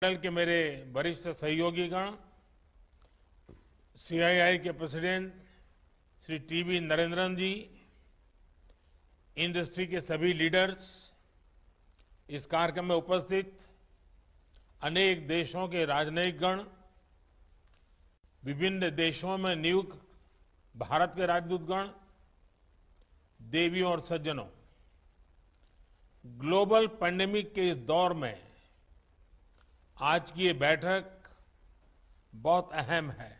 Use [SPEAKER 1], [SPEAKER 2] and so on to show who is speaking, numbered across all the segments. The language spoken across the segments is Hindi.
[SPEAKER 1] पैनल के मेरे वरिष्ठ सहयोगीगण, सीआईआई के प्रेसिडेंट श्री टीवी नरेंद्रन जी, इंडस्ट्री के सभी लीडर्स, इस कार्यक्रम में उपस्थित अनेक देशों के राजनयिक गण, विभिन्न देशों में नियुक्त भारत के राजदूतगण, देवियों और सज्जनों, ग्लोबल पैंडेमिक के इस दौर में आज की ये बैठक बहुत अहम है।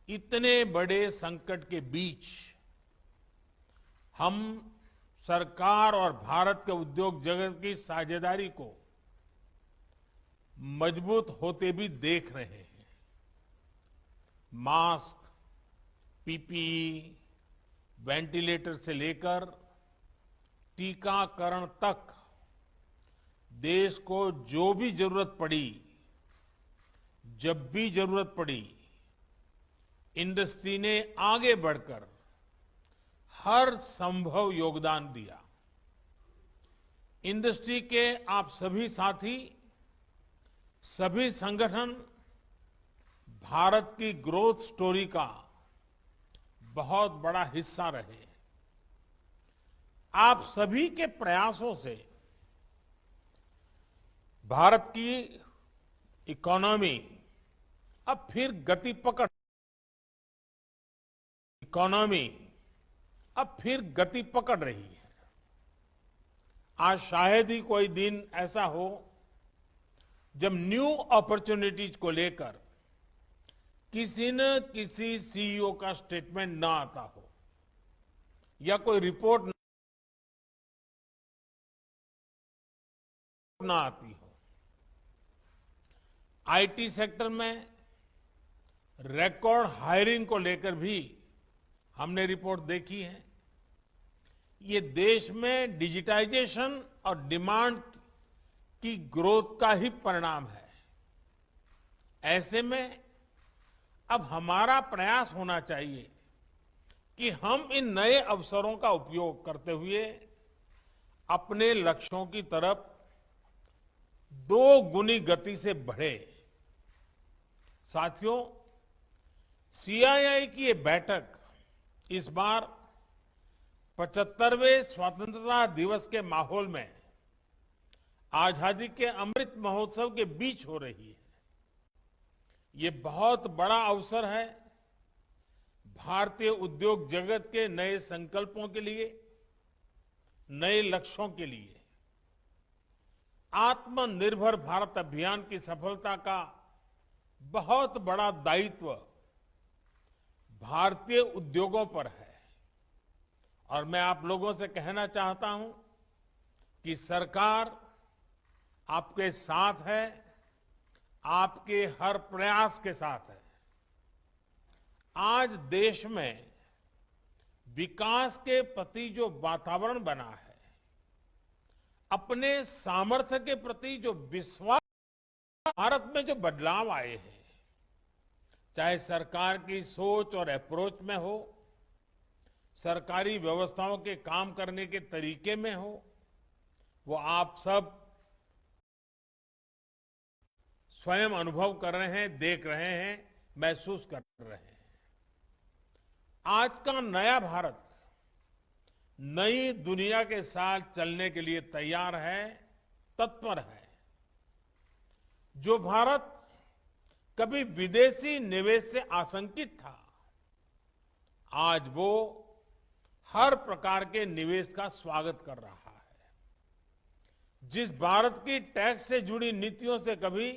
[SPEAKER 1] इतने बड़े संकट के बीच हम सरकार और भारत के उद्योग जगत की साझेदारी को मजबूत होते भी देख रहे हैं। मास्क, पीपीई, वेंटिलेटर से लेकर टीकाकरण तक देश को जो भी जरूरत पड़ी, जब भी जरूरत पड़ी, इंडस्ट्री ने आगे बढ़कर हर संभव योगदान दिया। इंडस्ट्री के आप सभी साथी, सभी संगठन भारत की ग्रोथ स्टोरी का बहुत बड़ा हिस्सा रहे। आप सभी के प्रयासों से भारत की इकोनॉमी अब फिर गति पकड़ रही है। आज शायद ही कोई दिन ऐसा हो जब न्यू अपॉर्चुनिटीज को लेकर किसी न किसी सीईओ का स्टेटमेंट ना आता हो या कोई रिपोर्ट ना आती हो। आईटी सेक्टर में रिकॉर्ड हायरिंग को लेकर भी हमने रिपोर्ट देखी है। ये देश में डिजिटाइजेशन और डिमांड की ग्रोथ का ही परिणाम है। ऐसे में अब हमारा प्रयास होना चाहिए कि हम इन नए अवसरों का उपयोग करते हुए अपने लक्ष्यों की तरफ 2 गुनी गति से बढ़े। साथियों, सीआईआई की ये बैठक इस बार 75वें स्वतंत्रता दिवस के माहौल में आजादी के अमृत महोत्सव के बीच हो रही है। ये बहुत बड़ा अवसर है भारतीय उद्योग जगत के नए संकल्पों के लिए, नए लक्ष्यों के लिए। आत्मनिर्भर भारत अभियान की सफलता का बहुत बड़ा दायित्व भारतीय उद्योगों पर है और मैं आप लोगों से कहना चाहता हूं कि सरकार आपके साथ है, आपके हर प्रयास के साथ है। आज देश में विकास के प्रति जो वातावरण बना है, अपने सामर्थ्य के प्रति जो विश्वास, भारत में जो बदलाव आए हैं, चाहे सरकार की सोच और अप्रोच में हो, सरकारी व्यवस्थाओं के काम करने के तरीके में हो, वो आप सब स्वयं अनुभव कर रहे हैं, देख रहे हैं, महसूस कर रहे हैं। आज का नया भारत नई दुनिया के साथ चलने के लिए तैयार है, तत्पर है। जो भारत कभी विदेशी निवेश से आशंकित था, आज वो हर प्रकार के निवेश का स्वागत कर रहा है। जिस भारत की टैक्स से जुड़ी नीतियों से कभी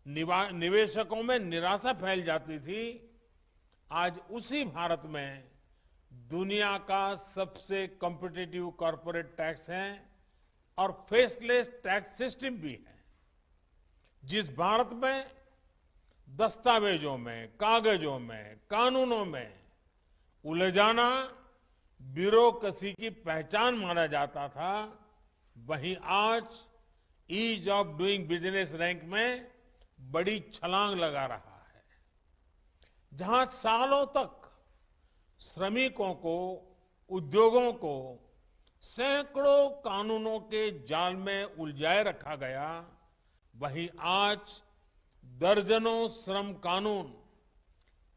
[SPEAKER 1] निवेशकों में निराशा फैल जाती थी, आज उसी भारत में दुनिया का सबसे कॉम्पिटिटिव कॉर्पोरेट टैक्स है और फेसलेस टैक्स सिस्टम भी है। जिस भारत में दस्तावेजों में, कागजों में, कानूनों में उलझाना ब्यूरोक्रेसी की पहचान माना जाता था, वहीं आज ease of doing business rank में बड़ी छलांग लगा रहा है। जहां सालों तक श्रमिकों को, उद्योगों को सैकड़ों कानूनों के जाल में उलझाए रखा गया, वहीं आज दर्जनों श्रम कानून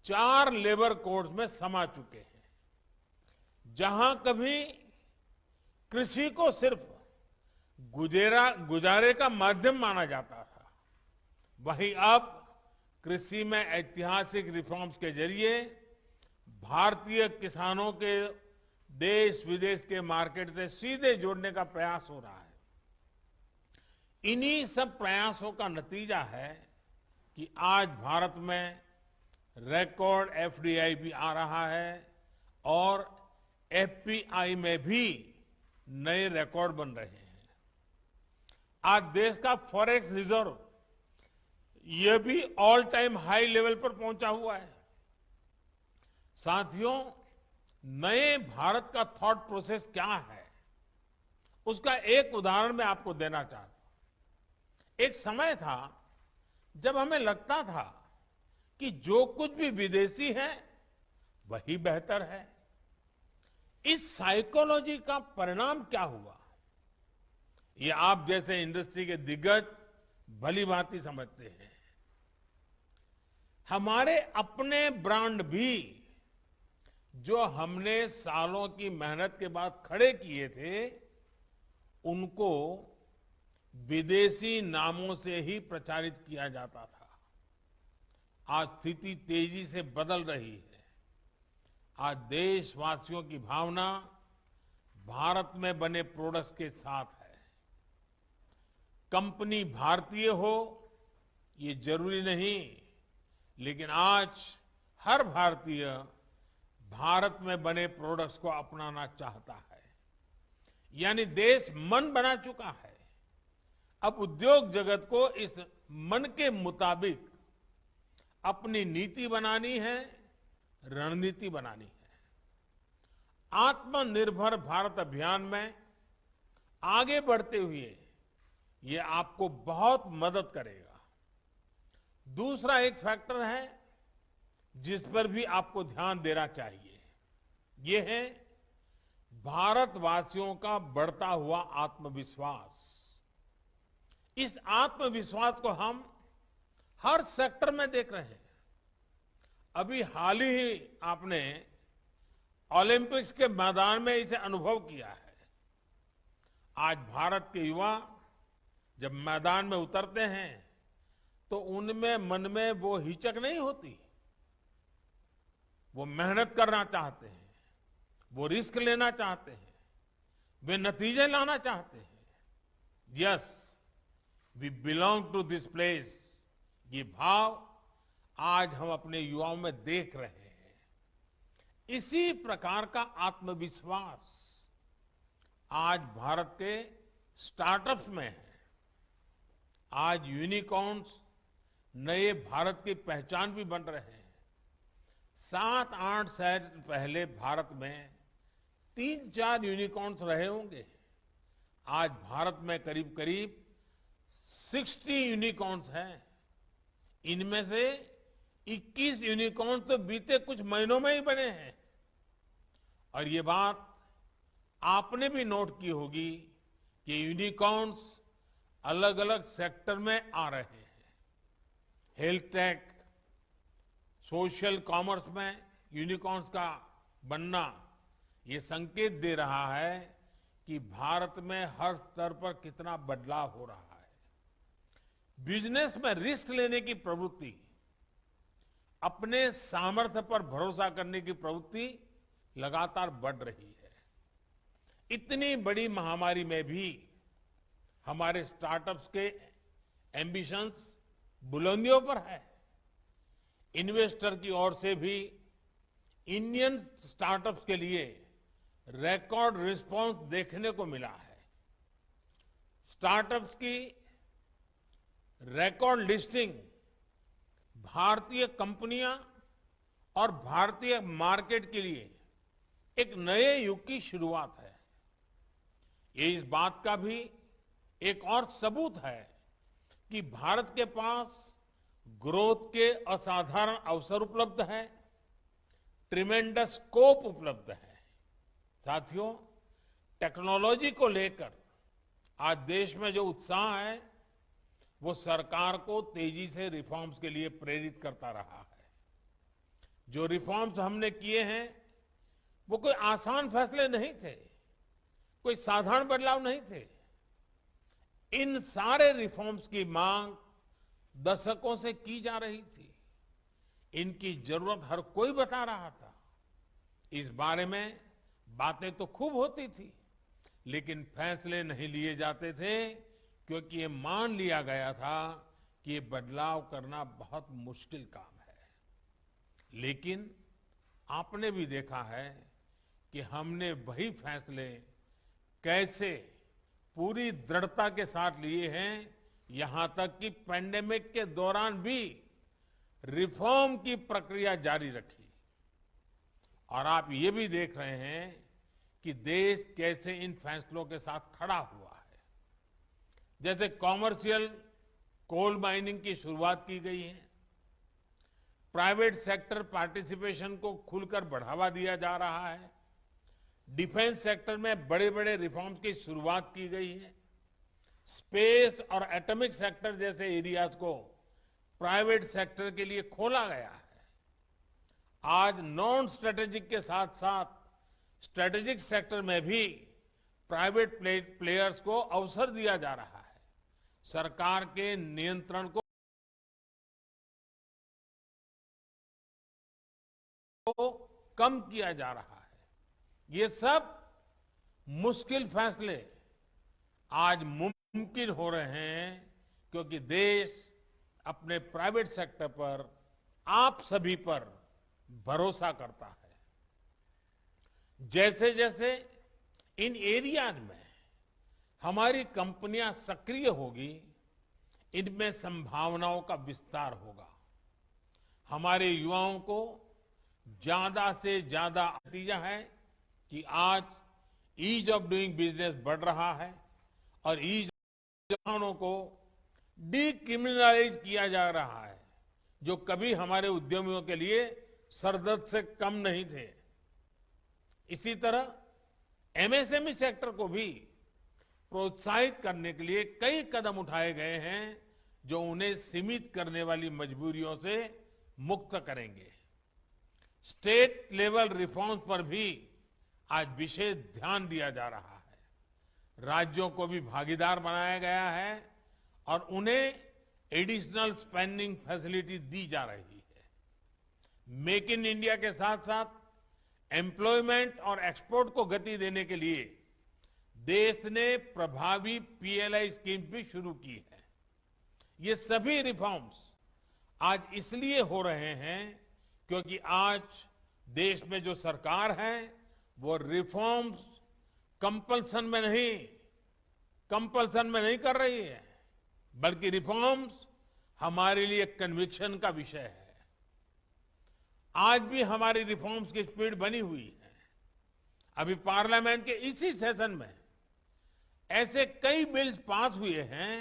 [SPEAKER 1] 4 लेबर कोड्स में समा चुके हैं। जहां कभी कृषि को सिर्फ गुजारे का माध्यम माना जाता था, वहीं अब कृषि में ऐतिहासिक रिफॉर्म्स के जरिए भारतीय किसानों के देश विदेश के मार्केट से सीधे जोड़ने का प्रयास हो रहा है। इन्हीं सब प्रयासों का नतीजा है कि आज भारत में रिकॉर्ड एफडीआई भी आ रहा है और एफपीआई में भी नए रिकॉर्ड बन रहे हैं। आज देश का फॉरेक्स रिजर्व यह भी ऑल टाइम हाई लेवल पर पहुंचा हुआ है। साथियों, नए भारत का थॉट प्रोसेस क्या है, उसका एक उदाहरण मैं आपको देना चाहता हूं। एक समय था जब हमें लगता था कि जो कुछ भी विदेशी है वही बेहतर है। इस साइकोलॉजी का परिणाम क्या हुआ, ये आप जैसे इंडस्ट्री के दिग्गज भली भांति समझते हैं। हमारे अपने ब्रांड भी जो हमने सालों की मेहनत के बाद खड़े किए थे, उनको विदेशी नामों से ही प्रचारित किया जाता था। आज स्थिति तेजी से बदल रही है। आज देशवासियों की भावना भारत में बने प्रोडक्ट्स के साथ है। कंपनी भारतीय हो ये जरूरी नहीं, लेकिन आज हर भारतीय भारत में बने प्रोडक्ट्स को अपनाना चाहता है। यानी देश मन बना चुका है। अब उद्योग जगत को इस मन के मुताबिक अपनी नीति बनानी है, रणनीति बनानी है। आत्मनिर्भर भारत अभियान में आगे बढ़ते हुए ये आपको बहुत मदद करेगा। दूसरा एक फैक्टर है जिस पर भी आपको ध्यान देना चाहिए, ये है भारतवासियों का बढ़ता हुआ आत्मविश्वास। इस आत्मविश्वास को हम हर सेक्टर में देख रहे हैं। अभी हाल ही आपने ओलंपिक्स के मैदान में इसे अनुभव किया है। आज भारत के युवा जब मैदान में उतरते हैं तो उनमें मन में वो हिचक नहीं होती। वो मेहनत करना चाहते हैं, वो रिस्क लेना चाहते हैं, वे नतीजे लाना चाहते हैं। Yes, we belong to this place, ये भाव आज हम अपने युवाओं में देख रहे हैं। इसी प्रकार का आत्मविश्वास आज भारत के स्टार्टअप्स में है। आज यूनिकॉर्न्स नए भारत की पहचान भी बन रहे हैं। 7-8 साल पहले भारत में 3-4 यूनिकॉर्न्स रहे होंगे। आज भारत में करीब करीब 60 यूनिकॉर्न्स हैं। इनमें से 21 यूनिकॉर्न्स तो बीते कुछ महीनों में ही बने हैं। और ये बात आपने भी नोट की होगी कि यूनिकॉर्न्स अलग अलग सेक्टर में आ रहे हैं। हेल्थ टेक, सोशल कॉमर्स में यूनिकॉर्न्स का बनना ये संकेत दे रहा है कि भारत में हर स्तर पर कितना बदलाव हो रहा है। बिजनेस में रिस्क लेने की प्रवृत्ति, अपने सामर्थ्य पर भरोसा करने की प्रवृत्ति लगातार बढ़ रही है। इतनी बड़ी महामारी में भी हमारे स्टार्टअप्स के एम्बिशंस बुलंदियों पर है। इन्वेस्टर की ओर से भी इंडियन स्टार्टअप्स के लिए रिकॉर्ड रिस्पांस देखने को मिला है। स्टार्टअप्स की रिकॉर्ड लिस्टिंग भारतीय कंपनियां और भारतीय मार्केट के लिए एक नए युग की शुरुआत है। ये इस बात का भी एक और सबूत है कि भारत के पास ग्रोथ के असाधारण अवसर उपलब्ध हैं, ट्रिमेंडस स्कोप उपलब्ध है। साथियों, टेक्नोलॉजी को लेकर आज देश में जो उत्साह है वो सरकार को तेजी से रिफॉर्म्स के लिए प्रेरित करता रहा है। जो रिफॉर्म्स हमने किए हैं वो कोई आसान फैसले नहीं थे, कोई साधारण बदलाव नहीं थे। इन सारे रिफॉर्म्स की मांग दशकों से की जा रही थी। इनकी जरूरत हर कोई बता रहा था। इस बारे में बातें तो खूब होती थी, लेकिन फैसले नहीं लिए जाते थे क्योंकि ये मान लिया गया था कि ये बदलाव करना बहुत मुश्किल काम है। लेकिन आपने भी देखा है कि हमने वही फैसले कैसे पूरी दृढ़ता के साथ लिए हैं, यहां तक कि पैंडेमिक के दौरान भी रिफॉर्म की प्रक्रिया जारी रखी। और आप ये भी देख रहे हैं कि देश कैसे इन फैसलों के साथ खड़ा हुआ है। जैसे कॉमर्शियल कोल माइनिंग की शुरुआत की गई है, प्राइवेट सेक्टर पार्टिसिपेशन को खुलकर बढ़ावा दिया जा रहा है, डिफेंस सेक्टर में बड़े बड़े रिफॉर्म्स की शुरुआत की गई है, स्पेस और एटॉमिक सेक्टर जैसे एरियाज को प्राइवेट सेक्टर के लिए खोला गया है। आज नॉन स्ट्रेटेजिक के साथ साथ स्ट्रेटेजिक सेक्टर में भी प्राइवेट प्लेयर्स को अवसर दिया जा रहा है। सरकार के नियंत्रण को कम किया जा रहा है। ये सब मुश्किल फैसले आज मुमकिन हो रहे हैं क्योंकि देश अपने प्राइवेट सेक्टर पर, आप सभी पर भरोसा करता है। जैसे जैसे इन एरियाज में हमारी कंपनियां सक्रिय होगी, इनमें संभावनाओं का विस्तार होगा। हमारे युवाओं को ज्यादा से ज्यादा नतीजा है कि आज ईज ऑफ डूइंग बिजनेस बढ़ रहा है और ईज को डीक्रिमिनलाइज किया जा रहा है, जो कभी हमारे उद्यमियों के लिए सरदर्द से कम नहीं थे। इसी तरह एमएसएमई सेक्टर को भी प्रोत्साहित करने के लिए कई कदम उठाए गए हैं जो उन्हें सीमित करने वाली मजबूरियों से मुक्त करेंगे। स्टेट लेवल रिफॉर्म्स पर भी आज विशेष ध्यान दिया जा रहा है। राज्यों को भी भागीदार बनाया गया है और उन्हें एडिशनल स्पेंडिंग फैसिलिटी दी जा रही है। मेक इन इंडिया के साथ साथ एम्प्लॉयमेंट और एक्सपोर्ट को गति देने के लिए देश ने प्रभावी पीएलआई स्कीम भी शुरू की है। ये सभी रिफॉर्म्स आज इसलिए हो रहे हैं क्योंकि आज देश में जो सरकार है वो रिफॉर्म्स कंपल्सन में नहीं कर रही है, बल्कि रिफॉर्म्स हमारे लिए कन्विक्शन का विषय है। आज भी हमारी रिफॉर्म्स की स्पीड बनी हुई है। अभी पार्लियामेंट के इसी सेशन में ऐसे कई बिल्स पास हुए हैं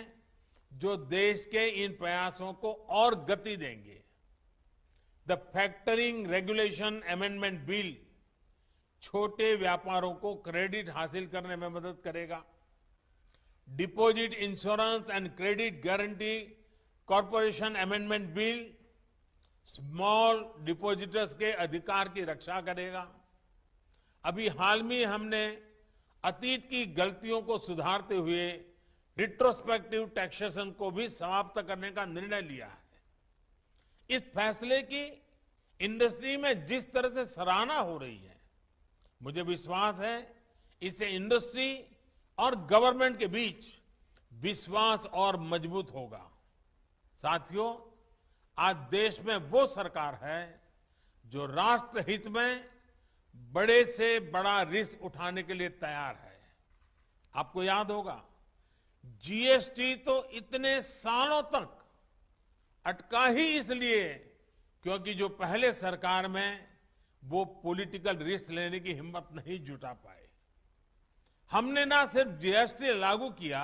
[SPEAKER 1] जो देश के इन प्रयासों को और गति देंगे। The factoring regulation amendment bill छोटे व्यापारों को क्रेडिट हासिल करने में मदद करेगा। Deposit insurance and credit guarantee corporation amendment bill small depositors के अधिकार की रक्षा करेगा। अभी हाल में हमने अतीत की गलतियों को सुधारते हुए रिट्रोस्पेक्टिव टैक्सेशन को भी समाप्त करने का निर्णय लिया है। इस फैसले की इंडस्ट्री में जिस तरह से सराहना हो रही है, मुझे विश्वास है इससे इंडस्ट्री और गवर्नमेंट के बीच विश्वास और मजबूत होगा। साथियों, आज देश में वो सरकार है जो राष्ट्र हित में बड़े से बड़ा रिस्क उठाने के लिए तैयार है। आपको याद होगा, जीएसटी तो इतने सालों तक अटका ही इसलिए क्योंकि जो पहले सरकार में वो पॉलिटिकल रिस्क लेने की हिम्मत नहीं जुटा पाए। हमने ना सिर्फ जीएसटी लागू किया,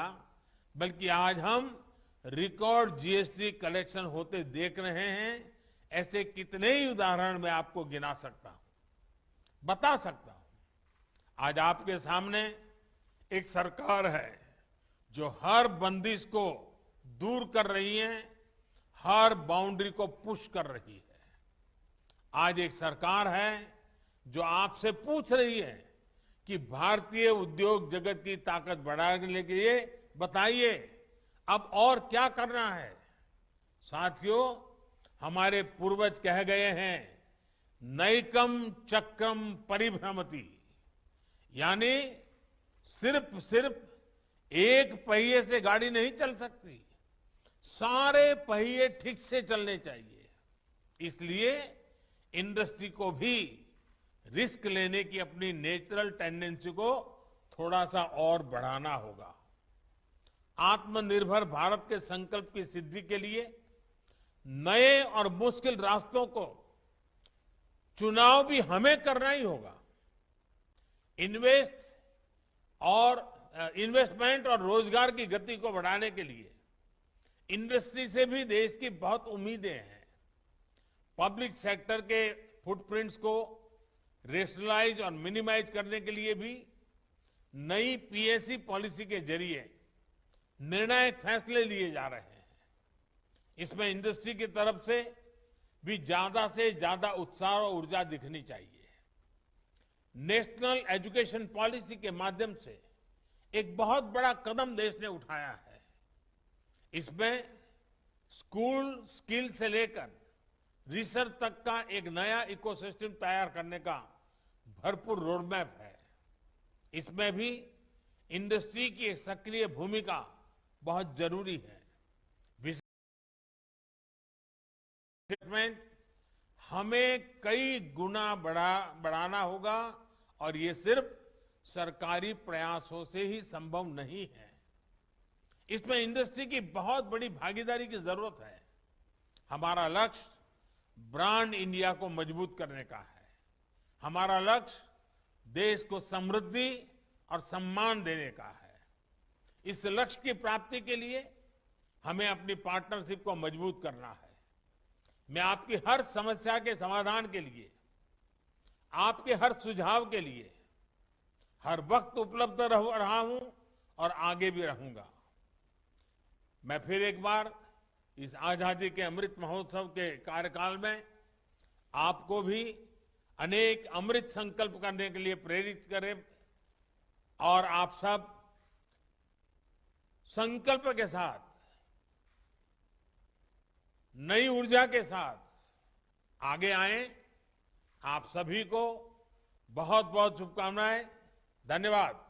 [SPEAKER 1] बल्कि आज हम रिकॉर्ड जीएसटी कलेक्शन होते देख रहे हैं। ऐसे कितने ही उदाहरण मैं आपको गिना सकता हूं, बता सकता हूं। आज आपके सामने एक सरकार है जो हर बंदिश को दूर कर रही हैं, हर बाउंड्री को पुश कर रही है। आज एक सरकार है जो आपसे पूछ रही है कि भारतीय उद्योग जगत की ताकत बढ़ाने के लिए बताइए अब और क्या करना है। साथियों, हमारे पूर्वज कह गए हैं, नैकम चक्रम परिभ्रमति, यानी सिर्फ एक पहिए से गाड़ी नहीं चल सकती, सारे पहिए ठीक से चलने चाहिए। इसलिए इंडस्ट्री को भी रिस्क लेने की अपनी नेचुरल टेंडेंसी को थोड़ा सा और बढ़ाना होगा। आत्मनिर्भर भारत के संकल्प की सिद्धि के लिए नए और मुश्किल रास्तों को चुनाव भी हमें करना ही होगा। इन्वेस्टमेंट और रोजगार की गति को बढ़ाने के लिए इंडस्ट्री से भी देश की बहुत उम्मीदें हैं। पब्लिक सेक्टर के फुटप्रिंट्स को रेशनलाइज और मिनिमाइज करने के लिए भी नई पीएससी पॉलिसी के जरिए निर्णायक फैसले लिए जा रहे हैं। इसमें इंडस्ट्री की तरफ से भी ज्यादा से ज्यादा उत्साह और ऊर्जा दिखनी चाहिए। नेशनल एजुकेशन पॉलिसी के माध्यम से एक बहुत बड़ा कदम देश ने उठाया है। इसमें स्कूल स्किल से लेकर रिसर्च तक का एक नया इकोसिस्टम तैयार करने का भरपूर रोडमैप है। इसमें भी इंडस्ट्री की एक सक्रिय भूमिका बहुत जरूरी है। इन्वेस्टमेंट हमें कई गुना बढ़ाना होगा और ये सिर्फ सरकारी प्रयासों से ही संभव नहीं है। इसमें इंडस्ट्री की बहुत बड़ी भागीदारी की जरूरत है। हमारा लक्ष्य ब्रांड इंडिया को मजबूत करने का है। हमारा लक्ष्य देश को समृद्धि और सम्मान देने का है। इस लक्ष्य की प्राप्ति के लिए हमें अपनी पार्टनरशिप को मजबूत करना है। मैं आपकी हर समस्या के समाधान के लिए, आपके हर सुझाव के लिए हर वक्त उपलब्ध रहा हूं और आगे भी रहूंगा। मैं फिर एक बार इस आजादी के अमृत महोत्सव के कार्यकाल में आपको भी अनेक अमृत संकल्प करने के लिए प्रेरित करें और आप सब संकल्प के साथ, नई ऊर्जा के साथ आगे आए। आप सभी को बहुत बहुत शुभकामनाएं। धन्यवाद।